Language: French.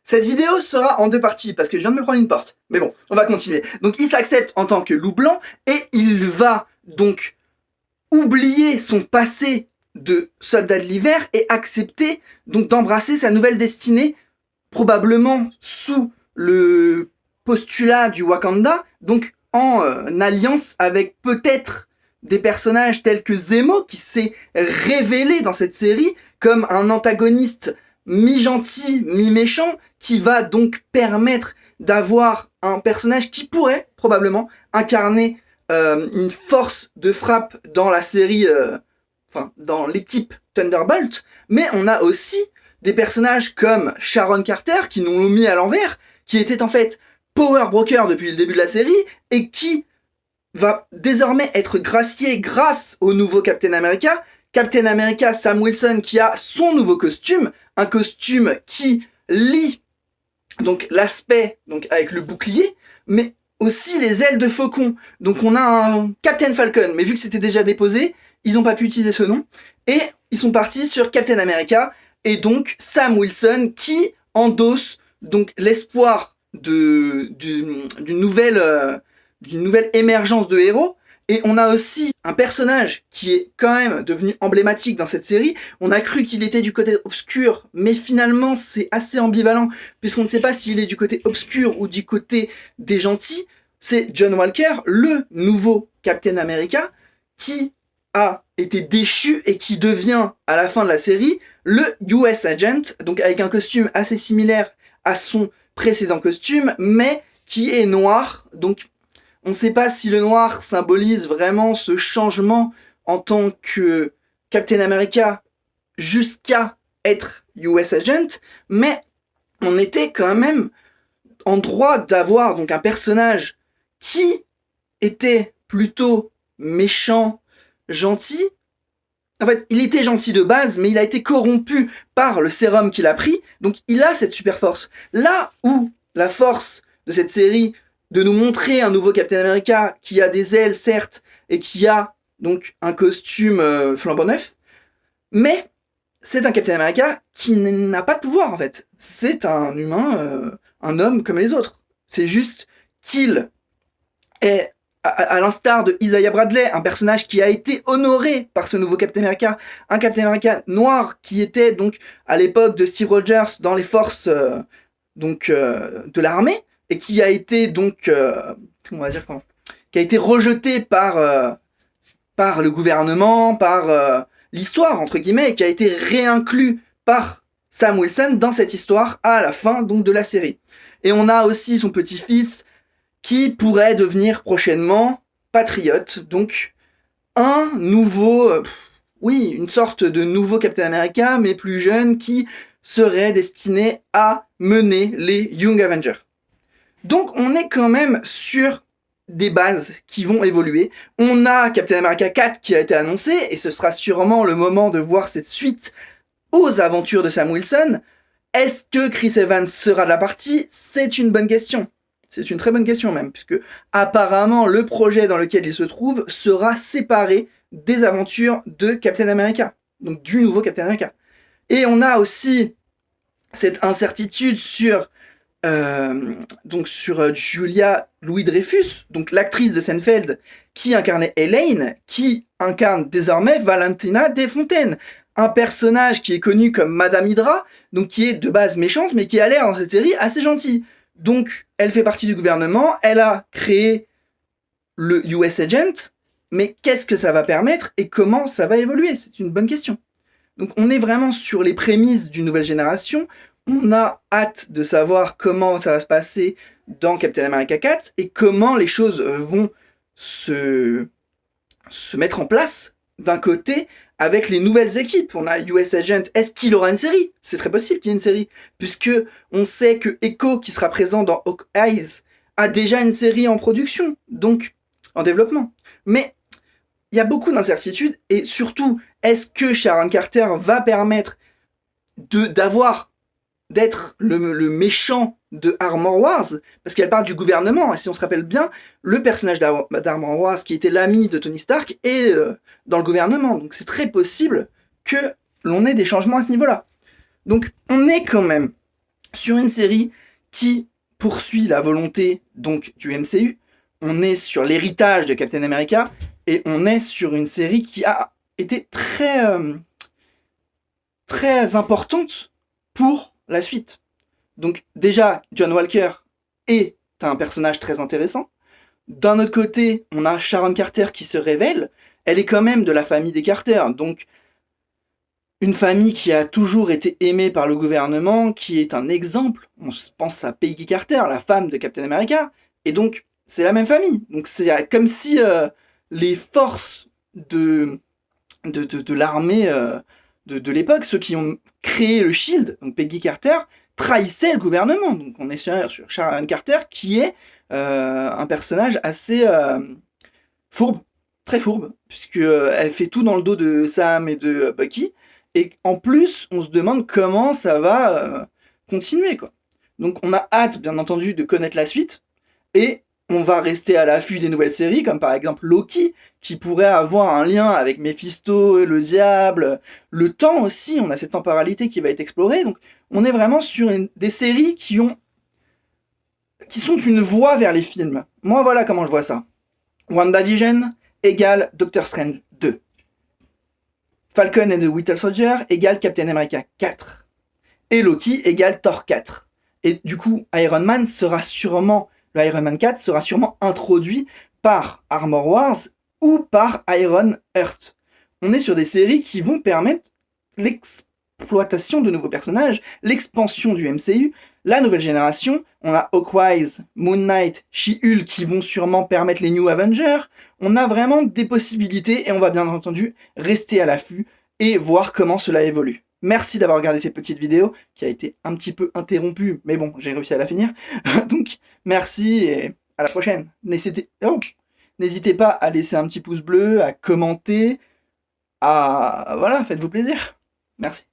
Cette vidéo sera en 2 parties, parce que je viens de me prendre une porte. Mais bon, on va continuer. Donc il s'accepte en tant que loup blanc, et il va donc oublier son passé de soldat de l'hiver et accepter donc d'embrasser sa nouvelle destinée, probablement sous le postulat du Wakanda, donc en alliance avec peut-être des personnages tels que Zemo, qui s'est révélé dans cette série comme un antagoniste mi-gentil, mi-méchant, qui va donc permettre d'avoir un personnage qui pourrait probablement incarner une force de frappe dans la série, dans l'équipe Thunderbolt, mais on a aussi des personnages comme Sharon Carter, qui nous l'ont mis à l'envers, qui était en fait Power Broker depuis le début de la série, et qui va désormais être gracié grâce au nouveau Captain America. Captain America Sam Wilson, qui a son nouveau costume, un costume qui lie donc l'aspect donc avec le bouclier, mais aussi les ailes de faucon. Donc on a un Captain Falcon, mais vu que c'était déjà déposé, ils n'ont pas pu utiliser ce nom, et ils sont partis sur Captain America, et donc Sam Wilson qui endosse donc l'espoir d'une nouvelle émergence de héros. Et on a aussi un personnage qui est quand même devenu emblématique dans cette série. On a cru qu'il était du côté obscur, mais finalement c'est assez ambivalent, puisqu'on ne sait pas s'il est du côté obscur ou du côté des gentils. C'est John Walker, le nouveau Captain America, qui a été déchu et qui devient, à la fin de la série, le US Agent, donc avec un costume assez similaire à son précédent costume, mais qui est noir. Donc on ne sait pas si le noir symbolise vraiment ce changement en tant que Captain America jusqu'à être US Agent, mais on était quand même en droit d'avoir donc un personnage qui était plutôt méchant, gentil. En fait, il était gentil de base, mais il a été corrompu par le sérum qu'il a pris, donc il a cette super force. Là où la force de cette série, de nous montrer un nouveau Captain America qui a des ailes, certes, et qui a donc un costume flambant neuf, mais c'est un Captain America qui n'a pas de pouvoir, en fait. C'est un humain, un homme comme les autres. C'est juste qu'il est, à l'instar de Isaiah Bradley, un personnage qui a été honoré par ce nouveau Captain America, un Captain America noir qui était donc à l'époque de Steve Rogers dans les forces de l'armée, et qui a été donc, on va dire comment, qui a été rejeté par le gouvernement, par l'histoire entre guillemets, et qui a été réinclus par Sam Wilson dans cette histoire à la fin donc de la série. Et on a aussi son petit-fils qui pourrait devenir prochainement patriote, donc un nouveau, une sorte de nouveau Captain America, mais plus jeune, qui serait destiné à mener les Young Avengers. Donc on est quand même sur des bases qui vont évoluer. On a Captain America 4 qui a été annoncé, et ce sera sûrement le moment de voir cette suite aux aventures de Sam Wilson. Est-ce que Chris Evans sera de la partie ? C'est une bonne question. C'est une très bonne question même, puisque apparemment le projet dans lequel il se trouve sera séparé des aventures de Captain America, donc du nouveau Captain America. Et on a aussi cette incertitude sur Julia Louis-Dreyfus, donc l'actrice de Seinfeld qui incarnait Elaine, qui incarne désormais Valentina Desfontaines, un personnage qui est connu comme Madame Hydra, donc qui est de base méchante, mais qui a l'air dans cette série assez gentille. Donc elle fait partie du gouvernement, elle a créé le US Agent, mais qu'est-ce que ça va permettre et comment ça va évoluer ? C'est une bonne question. Donc on est vraiment sur les prémices d'une nouvelle génération. On a hâte de savoir comment ça va se passer dans Captain America 4 et comment les choses vont se mettre en place d'un côté avec les nouvelles équipes. On a US Agent, est-ce qu'il aura une série ? C'est très possible qu'il y ait une série, puisque on sait que Echo, qui sera présent dans Hawkeye, a déjà une série en production, donc en développement. Mais il y a beaucoup d'incertitudes, et surtout, est-ce que Sharon Carter va permettre d'être le méchant de Armor Wars, parce qu'elle parle du gouvernement, et si on se rappelle bien, le personnage d'Armor Wars, qui était l'ami de Tony Stark, est dans le gouvernement, donc c'est très possible que l'on ait des changements à ce niveau-là. Donc on est quand même sur une série qui poursuit la volonté donc du MCU. On est sur l'héritage de Captain America et on est sur une série qui a été très importante pour la suite. Donc déjà, John Walker est un personnage très intéressant. D'un autre côté, on a Sharon Carter qui se révèle. Elle est quand même de la famille des Carter, donc une famille qui a toujours été aimée par le gouvernement, qui est un exemple. On pense à Peggy Carter, la femme de Captain America, et donc c'est la même famille. Donc c'est comme si les forces de l'armée de l'époque, ceux qui ont créé le Shield, donc Peggy Carter, trahissaient le gouvernement. Donc on est sur Sharon Carter, qui est un personnage assez fourbe, très fourbe, puisque elle fait tout dans le dos de Sam et de Bucky, et en plus, on se demande comment ça va continuer, quoi. Donc on a hâte, bien entendu, de connaître la suite, et on va rester à l'affût des nouvelles séries, comme par exemple Loki, qui pourrait avoir un lien avec Mephisto, le diable, le temps aussi, on a cette temporalité qui va être explorée, donc on est vraiment sur des séries qui sont une voie vers les films. Moi, voilà comment je vois ça. WandaVision égale Doctor Strange 2. Falcon and the Winter Soldier égale Captain America 4. Et Loki égale Thor 4. Et du coup, le Iron Man 4 sera sûrement introduit par Armor Wars ou par Iron Heart. On est sur des séries qui vont permettre l'exploitation de nouveaux personnages, l'expansion du MCU, la nouvelle génération. On a Hawkeye, Moon Knight, She-Hulk qui vont sûrement permettre les New Avengers. On a vraiment des possibilités et on va bien entendu rester à l'affût et voir comment cela évolue. Merci d'avoir regardé cette petite vidéo qui a été un petit peu interrompue, mais bon, j'ai réussi à la finir. Donc, merci et à la prochaine. N'hésitez pas à laisser un petit pouce bleu, à commenter, voilà, faites-vous plaisir. Merci.